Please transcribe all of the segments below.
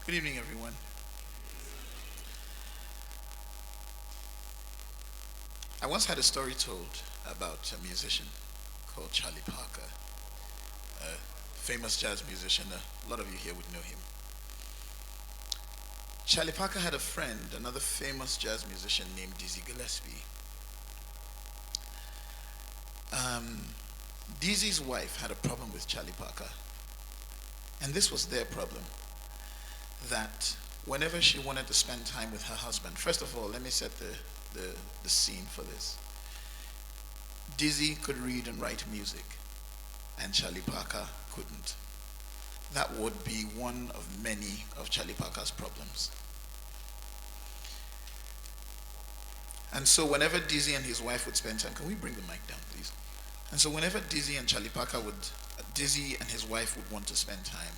Good evening, everyone. I once had a story told about a musician called Charlie Parker, a famous jazz musician. A lot of you here would know him. Charlie Parker had a friend, another famous jazz musician named Dizzy Gillespie. Um, Dizzy's wife had a problem with Charlie Parker, and this was their problem. That whenever she wanted to spend time with her husband, first of all, let me set the scene for this. Dizzy could read and write music, and Charlie Parker couldn't. That would be one of many of Charlie Parker's problems. And so whenever Dizzy and his wife would spend time, can we bring the mic down, please? And so whenever Dizzy and Dizzy and his wife would want to spend time,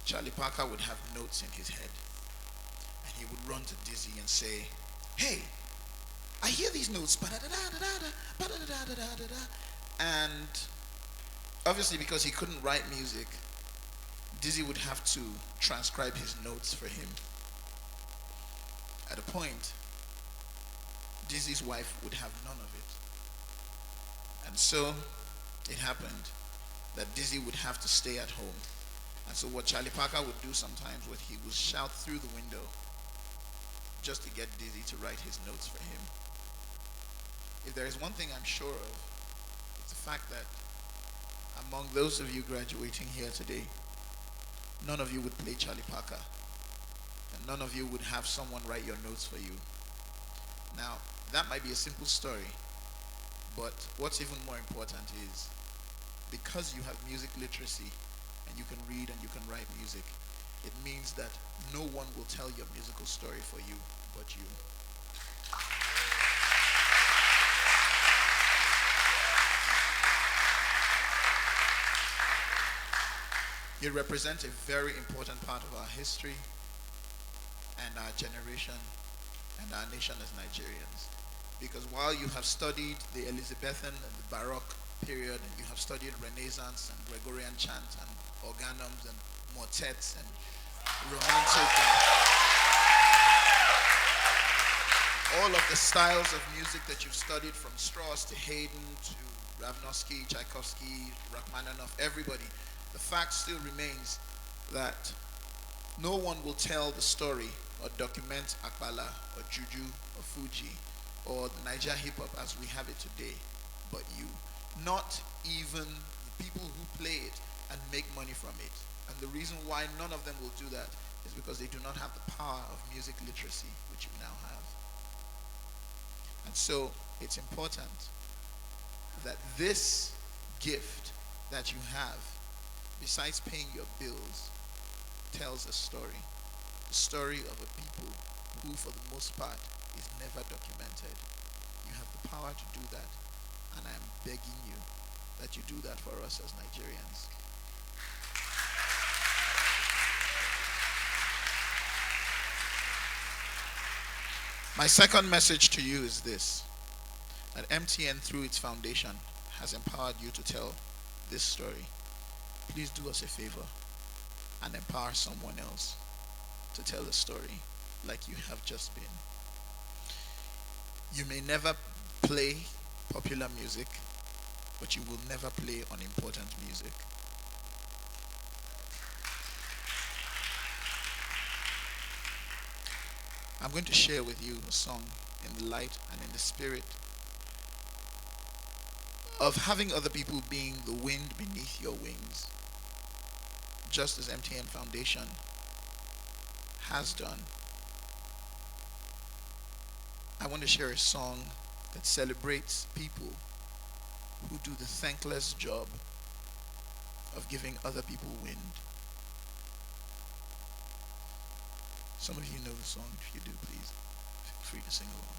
Charlie Parker would have notes in his head, and he would run to Dizzy and say, "Hey, I hear these notes, and obviously because he couldn't write music, Dizzy would have to transcribe his notes for him. At a point, Dizzy's wife would have none of it. And so it happened that Dizzy would have to stay at home. And so what Charlie Parker would do sometimes was he would shout through the window just to get Dizzy to write his notes for him. If there is one thing I'm sure of, it's the fact that among those of you graduating here today, none of you would play Charlie Parker, and none of you would have someone write your notes for you. Now, that might be a simple story, but what's even more important is because you have music literacy and you can read and you can write music, it means that no one will tell your musical story for you but you. You represent a very important part of our history and our generation and our nation as Nigerians. Because while you have studied the Elizabethan and the Baroque period, and you have studied Renaissance and Gregorian chant and organums and motets and romantic and all of the styles of music that you've studied from Strauss to Haydn to Ravnovsky, Tchaikovsky, Rachmaninoff, everybody, the fact still remains that no one will tell the story or document Akbala or Juju or Fuji or the Niger hip hop as we have it today but you. Not even the people who play it and make money from it. And the reason why none of them will do that is because they do not have the power of music literacy, which you now have. And so it's important that this gift that you have, besides paying your bills, tells a story. The story of a people who, for the most part, is never documented. You have the power to do that, and I am begging you that you do that for us as Nigerians. My second message to you is this: that MTN, through its foundation, has empowered you to tell this story. Please do us a favor and empower someone else to tell a story like you have just been. You may never play popular music, but you will never play unimportant music. I'm going to share with you a song in the light and in the spirit of having other people being the wind beneath your wings, just as MTN Foundation has done. I want to share a song that celebrates people who do the thankless job of giving other people wind. Some of you know the song. If you do, please feel free to sing along.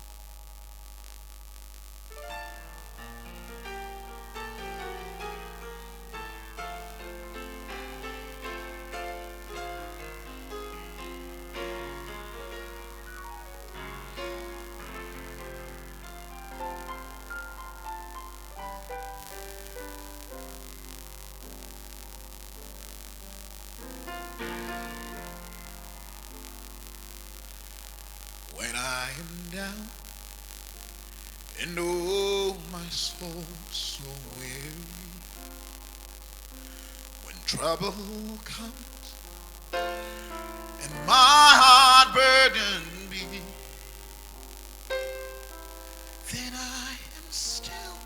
I am down, and oh, my soul so weary, when trouble comes and my heart burdened be, then I am still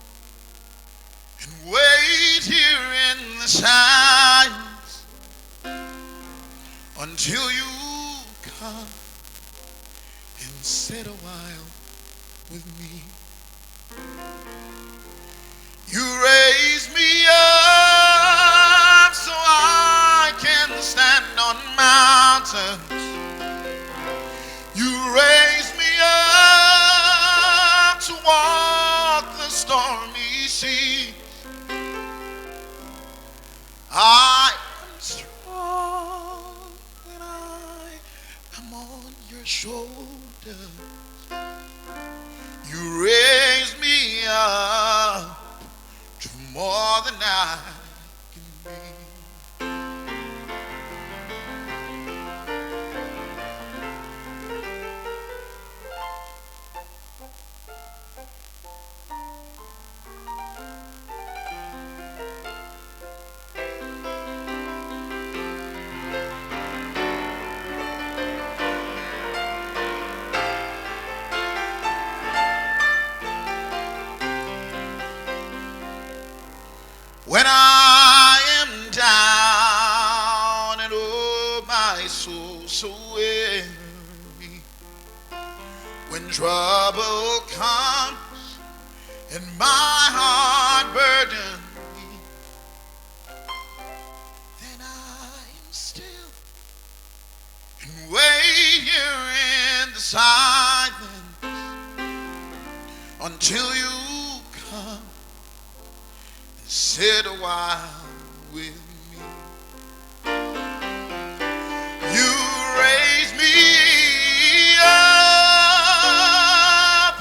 and wait here in the silence until you come and sit a while with me. You raise me up so I can stand on mountains. You raise me up to walk the stormy sea. I am strong when I am on your shoulders. You raise me up to more than I can be. When I am down and oh, my soul so weary, when trouble comes and my heart burdens me, then I am still and wait here in the silence until you come. Sit a while with me. You raise me up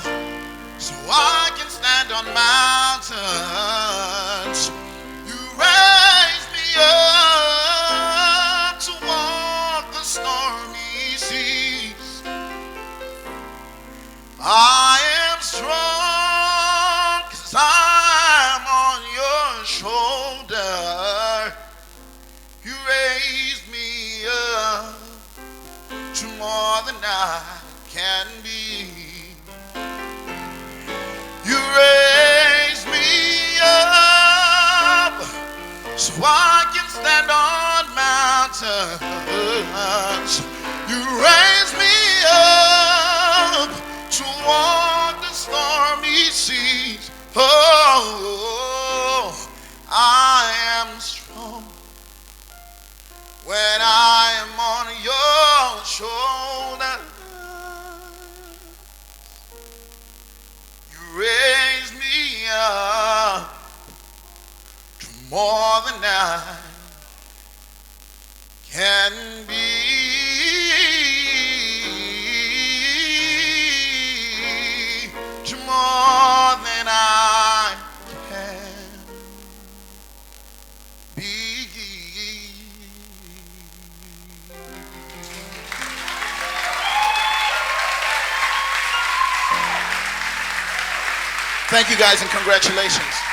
so I can stand on mountains. You raise me up to walk the stormy seas. I am strong 'cause I'm on your shoulder. You raise me up to more than I can be. You raise me up so I can stand on mountains. You raise me up to walk the stormy seas. Oh, I am strong when I am on your shoulder. You raise me up to more than I can be. To more than I can be. Thank you guys and congratulations.